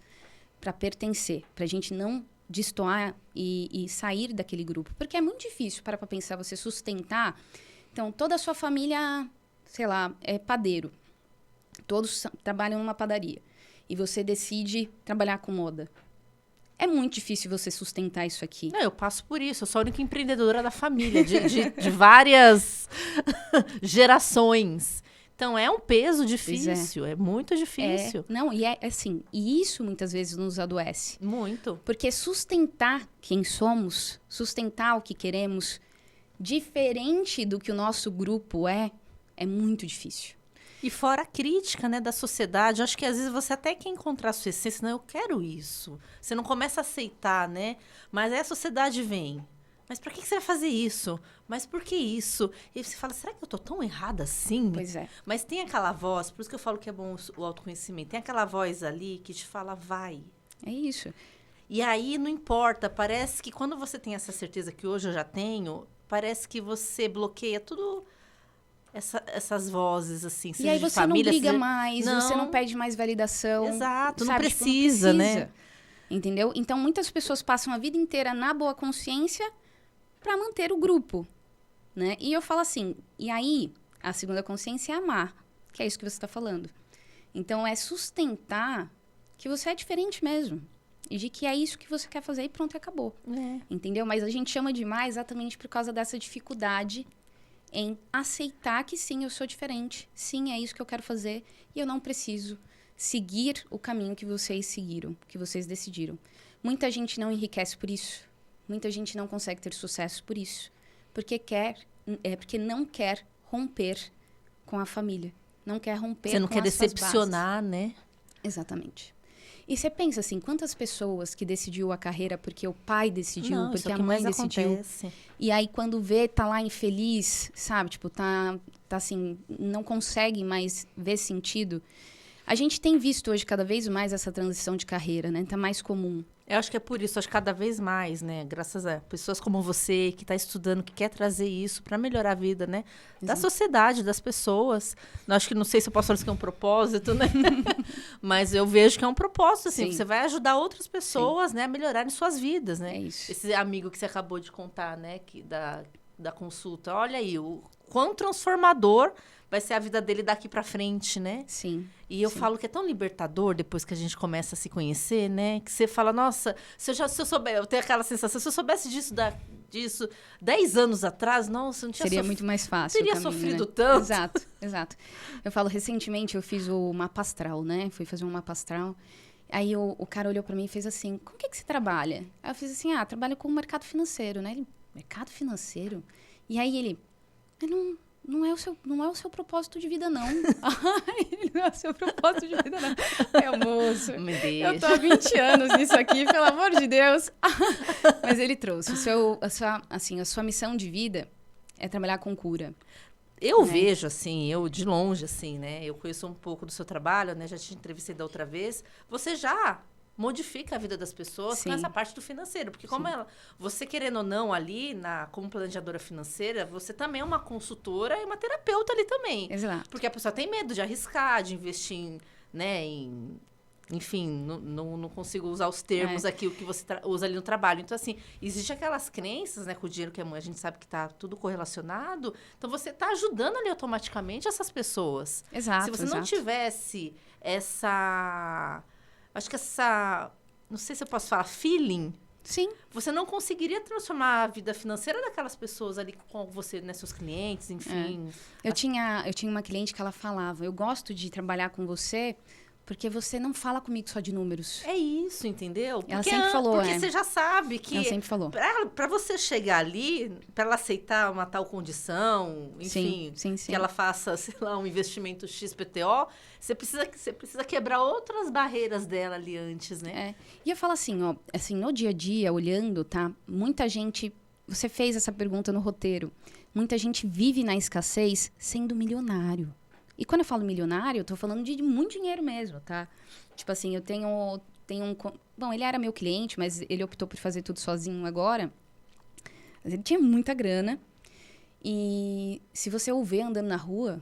para pertencer, para a gente não destoar e sair daquele grupo. Porque é muito difícil, para pensar, você sustentar. Então, toda a sua família, sei lá, é padeiro. Todos trabalham numa padaria. E você decide trabalhar com moda. É muito difícil você sustentar isso aqui. Não, eu passo por isso. Eu sou a única empreendedora da família, de várias gerações. Então, é um peso difícil, é muito difícil. Não, e é assim, e isso muitas vezes nos adoece. Muito. Porque sustentar quem somos, sustentar o que queremos, diferente do que o nosso grupo é muito difícil. E fora a crítica, né, da sociedade, eu acho que às vezes você até quer encontrar a sua essência, não, eu quero isso. Você não começa a aceitar, né? Mas aí a sociedade vem. Mas pra que você vai fazer isso? Mas por que isso? E aí você fala, será que eu tô tão errada assim? Pois é. Mas tem aquela voz, por isso que eu falo que é bom o autoconhecimento. Tem aquela voz ali que te fala, vai. É isso. E aí não importa, parece que quando você tem essa certeza que hoje eu já tenho, parece que você bloqueia tudo essas vozes, assim, E seja aí de você família, não briga seja... mais, você não pede mais validação. Exato, não sabe? Tipo, precisa, né? Entendeu? Então, muitas pessoas passam a vida inteira na boa consciência para manter o grupo, né? E eu falo assim, e aí, a segunda consciência é amar, que é isso que você está falando. Então, é sustentar que você é diferente mesmo. E de que é isso que você quer fazer e pronto, acabou. Entendeu? Mas a gente chama demais exatamente por causa dessa dificuldade em aceitar que sim, eu sou diferente. Sim, é isso que eu quero fazer. E eu não preciso seguir o caminho que vocês seguiram, que vocês decidiram. Muita gente não enriquece por isso. Muita gente não consegue ter sucesso por isso. Porque não quer romper com a família. Não quer romper com as suas bases. Você não quer decepcionar, né? Exatamente. E você pensa assim, quantas pessoas que decidiu a carreira porque o pai decidiu, Não, porque isso é o a que mãe mais decidiu. acontece. E aí quando vê, tá lá infeliz, sabe? Tipo, tá assim, não consegue mais ver sentido. A gente tem visto hoje cada vez mais essa transição de carreira, né? Tá mais comum. Eu acho que é por isso, acho que cada vez mais, né? Graças a pessoas como você, que está estudando, que quer trazer isso para melhorar a vida, né? Da sociedade, das pessoas. Eu acho que não sei se eu posso falar isso que é um propósito, né? Mas eu vejo que é um propósito, assim. Sim. Você vai ajudar outras pessoas, né? A melhorarem suas vidas, né? É isso. Esse amigo que você acabou de contar, né? Da consulta. Olha aí, o quão transformador vai ser a vida dele daqui para frente, né? Sim. E eu falo que é tão libertador depois que a gente começa a se conhecer, né? Que você fala, nossa, se eu souber, eu tenho aquela sensação, se eu soubesse disso 10 anos atrás, nossa, não tinha Seria muito mais fácil. Teria o caminho, sofrido né? tanto. Exato, exato. Eu falo, recentemente eu fiz o mapa astral, né? Fui fazer um mapa astral. Aí o cara olhou pra mim e fez assim, com o que você trabalha? Aí eu fiz assim, trabalho com o mercado financeiro, né? Ele, mercado financeiro? E aí ele não é o seu propósito de vida, não. Não é o seu propósito de vida, não. Moço, eu tô há 20 anos nisso aqui, pelo amor de Deus. Mas ele trouxe. A sua missão de vida é trabalhar com cura. Eu vejo, assim, eu de longe, assim, né? Eu conheço um pouco do seu trabalho, né? Já te entrevistei da outra vez. Você já modifica a vida das pessoas com essa parte do financeiro. Porque como você querendo ou não ali, como planejadora financeira, você também é uma consultora e uma terapeuta ali também. Exato. Porque a pessoa tem medo de arriscar, de investir enfim, não consigo usar os termos aqui, o que você usa ali no trabalho. Então, assim, existe aquelas crenças, né, com o dinheiro que a gente sabe que está tudo correlacionado. Então, você está ajudando ali automaticamente essas pessoas. Exato, se você não tivesse acho que não sei se eu posso falar, feeling. Sim. Você não conseguiria transformar a vida financeira daquelas pessoas ali com você, né, seus clientes, enfim. Eu tinha uma cliente que ela falava, eu gosto de trabalhar com você porque você não fala comigo só de números. É isso, entendeu? Ela sempre falou, Porque você já sabe que... Ela sempre falou. Pra você chegar ali, pra ela aceitar uma tal condição, enfim, sim. que ela faça, sei lá, um investimento XPTO, você precisa quebrar outras barreiras dela ali antes, né? E eu falo assim, no dia a dia, olhando, tá? Muita gente... Você fez essa pergunta no roteiro. Muita gente vive na escassez sendo milionário. E quando eu falo milionário, eu tô falando de muito dinheiro mesmo, tá? Tipo assim, eu tenho um... Bom, ele era meu cliente, mas ele optou por fazer tudo sozinho agora. Mas ele tinha muita grana. E se você o vê andando na rua,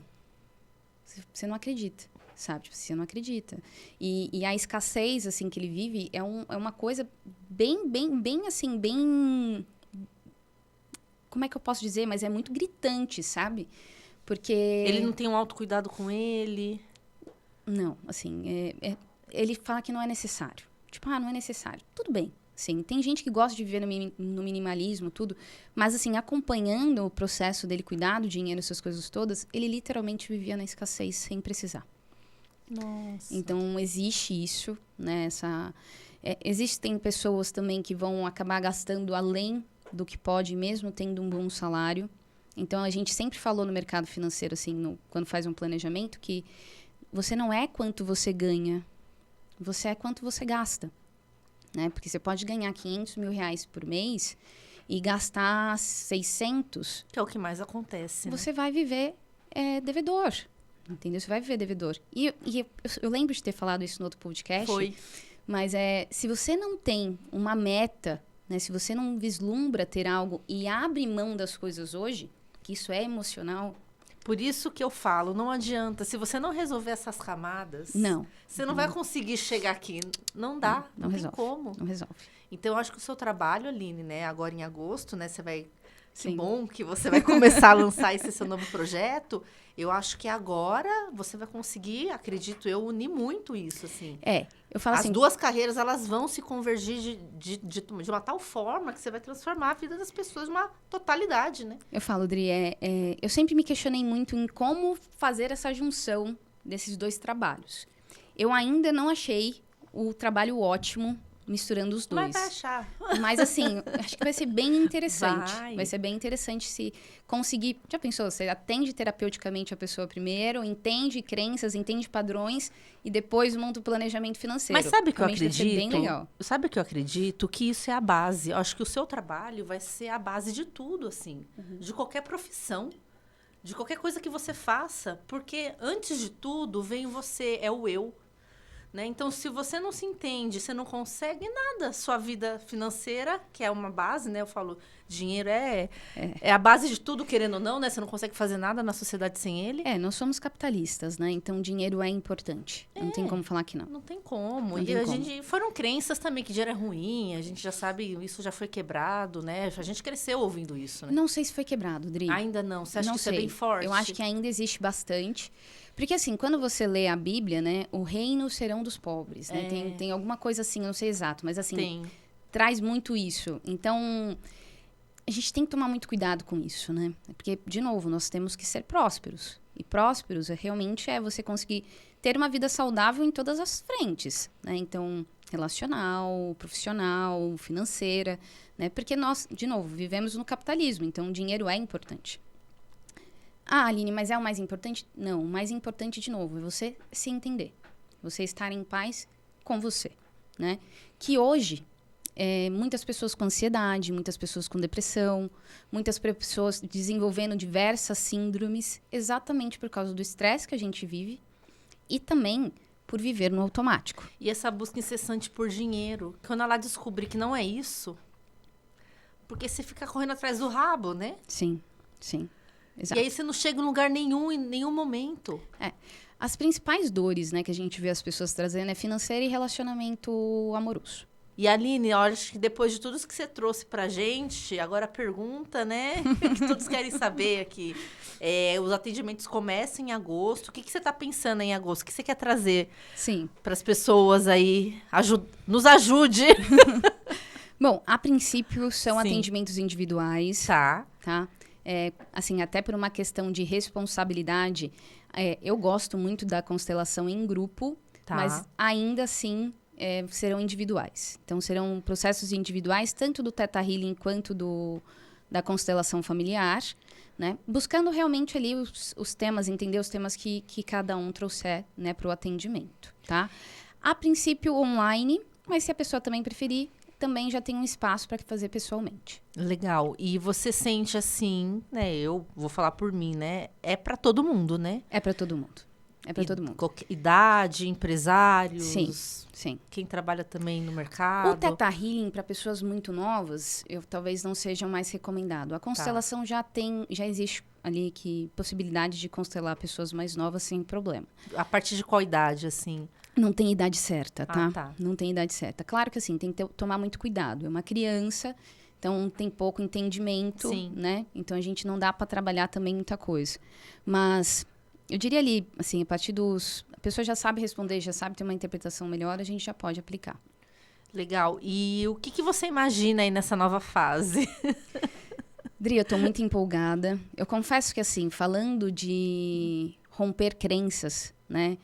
você não acredita, sabe? Tipo, você não acredita. E a escassez, assim, que ele vive é uma coisa bem, assim, bem... Como é que eu posso dizer? Mas é muito gritante, sabe? Porque... Ele não tem um autocuidado com ele? Não, assim, ele fala que não é necessário. Tipo, não é necessário. Tudo bem, sim. Tem gente que gosta de viver no minimalismo, tudo. Mas, assim, acompanhando o processo dele cuidar do dinheiro, essas coisas todas, ele literalmente vivia na escassez sem precisar. Nossa. Então, existe isso, né? Existem pessoas também que vão acabar gastando além do que pode, mesmo tendo um bom salário. Então, a gente sempre falou no mercado financeiro, assim, quando faz um planejamento, que você não é quanto você ganha, você é quanto você gasta, né? Porque você pode ganhar 500 mil reais por mês e gastar 600, Que é o que mais acontece, né? você vai viver devedor. Entendeu? Você vai viver devedor. Eu lembro de ter falado isso no outro podcast. Foi. Mas se você não tem uma meta, né? Se você não vislumbra ter algo e abre mão das coisas hoje, que isso é emocional. Por isso que eu falo, não adianta. Se você não resolver essas camadas, Não. você não vai conseguir chegar aqui. Não dá, não tem resolve. como. Não resolve. Então, eu acho que o seu trabalho, Aline, né? Agora em agosto, né? Você vai... Que Sim. bom que você vai começar a lançar esse seu novo projeto. Eu acho que agora você vai conseguir, acredito eu, unir muito isso, assim. Eu falo As assim... duas carreiras, elas vão se convergir de uma tal forma que você vai transformar a vida das pessoas de uma totalidade, né? Eu falo, Dri, eu sempre me questionei muito em como fazer essa junção desses dois trabalhos. Eu ainda não achei o trabalho ótimo misturando os dois. Mas vai achar. Mas, assim, acho que vai ser bem interessante. Vai. Vai ser bem interessante se conseguir... Já pensou? Você atende terapeuticamente a pessoa primeiro, entende crenças, entende padrões e depois monta o planejamento financeiro. Mas sabe o que eu Realmente deve ser bem acredito? legal. Sabe o que eu acredito? Que isso é a base. Eu acho que o seu trabalho vai ser a base de tudo, assim. De qualquer profissão. De qualquer coisa que você faça. Porque, antes de tudo, vem você, é o eu. Né? Então, se você não se entende, você não consegue nada. Sua vida financeira, que é uma base, né? Eu falo, dinheiro é a base de tudo, querendo ou não, né? Você não consegue fazer nada na sociedade sem ele. Nós somos capitalistas, né? Então, dinheiro é importante. Não tem como falar que não. Não tem como. Não E tem a como. gente foram crenças também que dinheiro é ruim, a gente já sabe, isso já foi quebrado, né? A gente cresceu ouvindo isso, né? Não sei se foi quebrado, Dri. Ainda não. Você acha Não que isso é sei. bem forte? Eu acho que ainda existe bastante. Porque, assim, quando você lê a Bíblia, né? O reino serão dos pobres, né? Tem alguma coisa assim, eu não sei exato, mas assim, traz muito isso. Então, a gente tem que tomar muito cuidado com isso, né? Porque, de novo, nós temos que ser prósperos. E prósperos realmente é você conseguir ter uma vida saudável em todas as frentes, né? Então, relacional, profissional, financeira, né? Porque nós, de novo, vivemos no capitalismo, então o dinheiro é importante. Ah, Aline, mas é o mais importante? Não, o mais importante, de novo, é você se entender. Você estar em paz com você, né? Que hoje, muitas pessoas com ansiedade, muitas pessoas com depressão, muitas pessoas desenvolvendo diversas síndromes, exatamente por causa do estresse que a gente vive e também por viver no automático. E essa busca incessante por dinheiro, quando ela descobrir que não é isso, porque você fica correndo atrás do rabo, né? Sim, sim. Exato. E aí você não chega em lugar nenhum, em nenhum momento. As principais dores, né, que a gente vê as pessoas trazendo é financeira e relacionamento amoroso. E Aline, eu acho que depois de tudo isso que você trouxe pra gente, agora a pergunta, né, que todos querem saber aqui, os atendimentos começam em agosto, o que você tá pensando em agosto? O que você quer trazer para as pessoas aí? Nos ajude! Bom, a princípio são atendimentos individuais. Tá. Assim, até por uma questão de responsabilidade, eu gosto muito da constelação em grupo, mas ainda assim serão individuais. Então, serão processos individuais, tanto do Theta Healing quanto da constelação familiar, né? Buscando realmente ali os temas, entender os temas que cada um trouxer, né, para o atendimento, tá? A princípio, online, mas se a pessoa também preferir, também já tem um espaço para fazer pessoalmente. Legal. E você sente assim, né? Eu vou falar por mim, né? É para todo mundo, né? É para todo mundo. É para todo mundo. Idade, empresários. Sim. Quem trabalha também no mercado. O Theta Healing para pessoas muito novas, talvez não seja o mais recomendado. A constelação já existe ali possibilidade de constelar pessoas mais novas sem problema. A partir de qual idade, assim? Não tem idade certa, tá? Tá. Não tem idade certa. Claro que assim, tem que tomar muito cuidado. É uma criança, então tem pouco entendimento, né? Então a gente não dá para trabalhar também muita coisa. Mas eu diria ali, assim, a partir a pessoa já sabe responder, já sabe ter uma interpretação melhor, a gente já pode aplicar. Legal. E o que você imagina aí nessa nova fase? Dri, eu tô muito empolgada. Eu confesso que, assim, falando de romper crenças, né?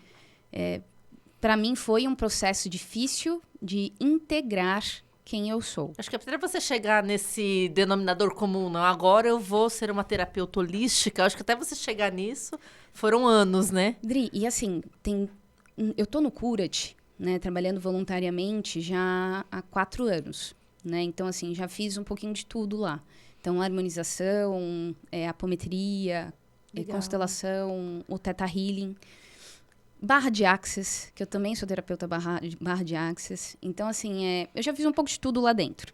Para mim foi um processo difícil de integrar quem eu sou. Acho que até você chegar nesse denominador comum, não, agora eu vou ser uma terapeuta holística, acho que até você chegar nisso foram anos, né? Dri, e assim, eu tô no Curat, né, trabalhando voluntariamente já há 4 anos, né? Então, assim, já fiz um pouquinho de tudo lá. Então, harmonização, apometria, constelação, o Theta Healing, barra de Access, que eu também sou terapeuta barra de Access. Então, assim, eu já fiz um pouco de tudo lá dentro.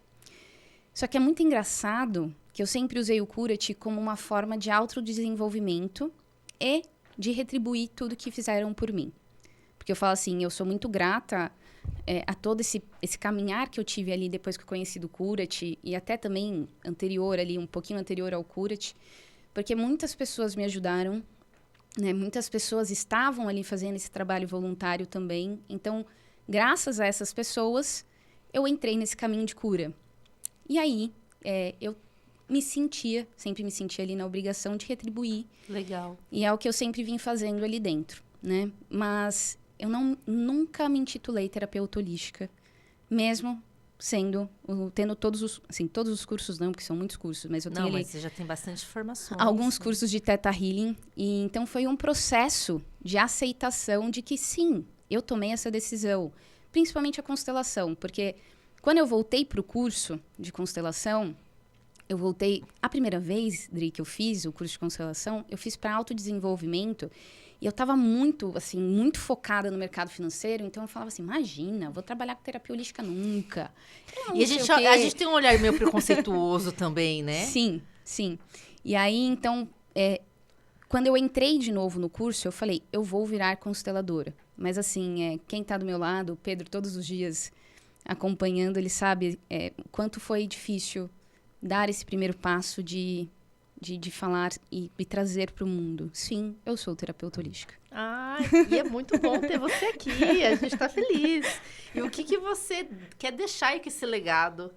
Só que é muito engraçado que eu sempre usei o Curat como uma forma de autodesenvolvimento e de retribuir tudo que fizeram por mim. Porque eu falo assim, eu sou muito grata a todo esse caminhar que eu tive ali depois que eu conheci do Curat e até também anterior ali, um pouquinho anterior ao Curat, porque muitas pessoas me ajudaram, né? Muitas pessoas estavam ali fazendo esse trabalho voluntário também. Então, graças a essas pessoas, eu entrei nesse caminho de cura. E aí, eu sempre me sentia ali na obrigação de retribuir. Legal. E é o que eu sempre vim fazendo ali dentro, né? Mas eu nunca me intitulei terapeuta holística, mesmo tendo todos os cursos não, porque são muitos cursos, mas eu tenho mas você já tem bastante informações. Alguns cursos de Theta Healing. E então foi um processo de aceitação de que sim, eu tomei essa decisão, principalmente a constelação, porque quando eu voltei para o curso de constelação, eu voltei... A primeira vez, Dri, que eu fiz o curso de constelação, eu fiz para autodesenvolvimento. E eu estava muito focada no mercado financeiro. Então, eu falava assim, imagina, vou trabalhar com terapia holística nunca. E a gente tem um olhar meio preconceituoso também, né? Sim, sim. E aí, então, quando eu entrei de novo no curso, eu falei, eu vou virar consteladora. Mas, assim, quem está do meu lado, o Pedro, todos os dias acompanhando, ele sabe quanto foi difícil dar esse primeiro passo de falar e trazer para o mundo. Sim, eu sou terapeuta holística. E é muito bom ter você aqui, a gente está feliz. E o que você quer deixar aí com esse legado?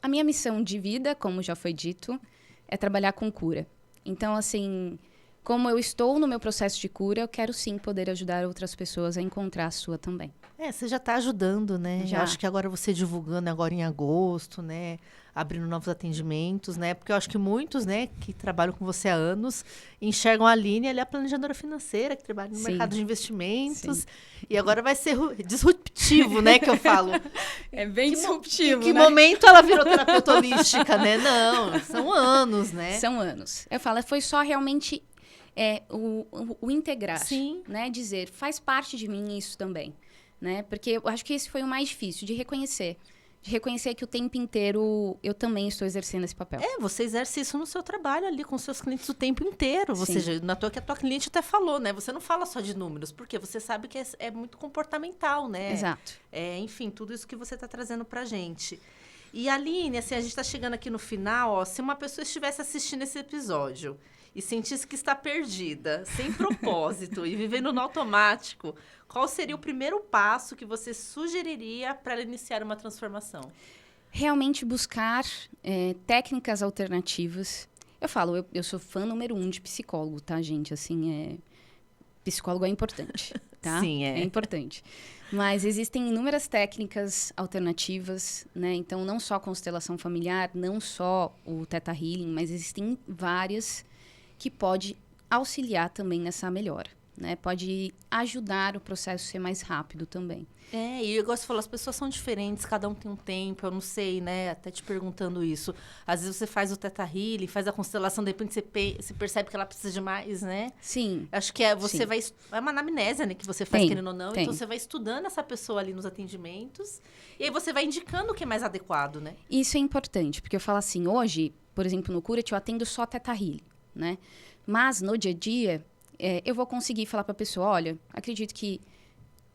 A minha missão de vida, como já foi dito, é trabalhar com cura. Então, assim, como eu estou no meu processo de cura, eu quero sim poder ajudar outras pessoas a encontrar a sua também. Você já está ajudando, né? Já. Eu acho que agora você divulgando agora em agosto, né? Abrindo novos atendimentos, né? Porque eu acho que muitos, né, que trabalham com você há anos, enxergam a Aline, ela é a planejadora financeira, que trabalha no mercado de investimentos. Sim. E agora vai ser disruptivo, né, que eu falo. É bem disruptivo, Em que momento ela virou terapeuta holística, né? Não, são anos, né? São anos. Eu falo, foi só realmente o integrar, Sim. Né? Dizer, faz parte de mim isso também. Né? Porque eu acho que esse foi o mais difícil, de reconhecer. De reconhecer que o tempo inteiro eu também estou exercendo esse papel. Você exerce isso no seu trabalho ali, com seus clientes o tempo inteiro. Ou seja, na toa que a tua cliente até falou, né? Você não fala só de números, porque você sabe que é muito comportamental, né? Exato. Enfim, tudo isso que você está trazendo pra gente. E, Aline, assim, a gente está chegando aqui no final, se uma pessoa estivesse assistindo esse episódio e sentisse que está perdida, sem propósito e vivendo no automático, qual seria o primeiro passo que você sugeriria para ela iniciar uma transformação? Realmente buscar técnicas alternativas. Eu falo, eu sou fã número 1 de psicólogo, tá, gente? Assim, psicólogo é importante, tá? Sim, é importante. Mas existem inúmeras técnicas alternativas, né? Então, não só a constelação familiar, não só o Theta Healing, mas existem várias que pode auxiliar também nessa melhora, né? Pode ajudar o processo a ser mais rápido também. E eu gosto de falar, as pessoas são diferentes, cada um tem um tempo, eu não sei, né? Até te perguntando isso. Às vezes você faz o Theta Healing, faz a constelação, de repente você percebe que ela precisa de mais, né? Sim. Acho que você vai... É uma anamnese, né? Que você faz, querendo ou não. Então, você vai estudando essa pessoa ali nos atendimentos e aí você vai indicando o que é mais adequado, né? Isso é importante, porque eu falo assim, hoje, por exemplo, no Curat, eu atendo só Theta Healing, né? Mas, no dia a dia, eu vou conseguir falar para a pessoa, olha, acredito que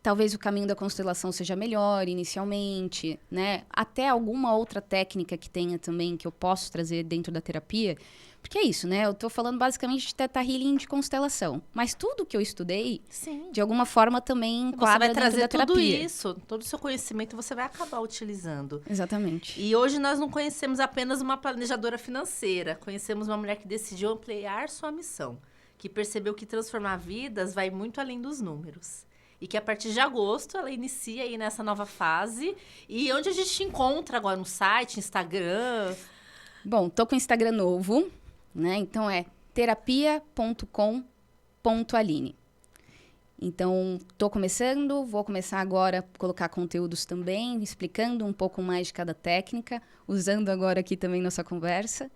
talvez o caminho da constelação seja melhor inicialmente, né? Até alguma outra técnica que tenha também, que eu posso trazer dentro da terapia. Porque é isso, né? Eu tô falando basicamente de Theta Healing de constelação. Mas tudo que eu estudei, sim, de alguma forma também enquadra dentro da terapia. Você vai trazer tudo isso, todo o seu conhecimento você vai acabar utilizando. Exatamente. E hoje nós não conhecemos apenas uma planejadora financeira. Conhecemos uma mulher que decidiu ampliar sua missão. Que percebeu que transformar vidas vai muito além dos números. E que a partir de agosto ela inicia aí nessa nova fase. E onde a gente te encontra agora? No site, Instagram? Bom, tô com o Instagram novo, né? Então é terapia.com.aline. Então, estou começando, vou começar agora a colocar conteúdos também, explicando um pouco mais de cada técnica, usando agora aqui também nossa conversa.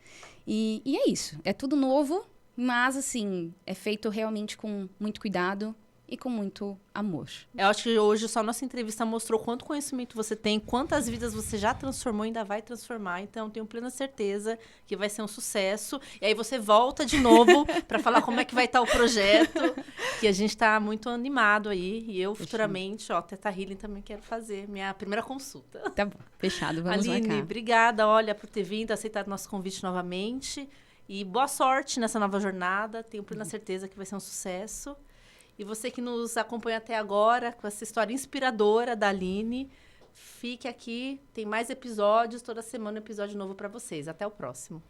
E é isso, é tudo novo, mas assim, é feito realmente com muito cuidado e com muito amor. Eu acho que hoje só nossa entrevista mostrou quanto conhecimento você tem, quantas vidas você já transformou e ainda vai transformar. Então, tenho plena certeza que vai ser um sucesso. E aí você volta de novo para falar como é que vai estar o projeto, que a gente está muito animado aí. E eu, futuramente, Theta Healing também quero fazer minha primeira consulta. Tá bom, fechado, vamos Aline, marcar. obrigada, olha, por ter vindo, aceitado nosso convite novamente. E boa sorte nessa nova jornada. Tenho plena certeza que vai ser um sucesso. E você que nos acompanha até agora, com essa história inspiradora da Aline, fique aqui, tem mais episódios, toda semana um episódio novo para vocês. Até o próximo.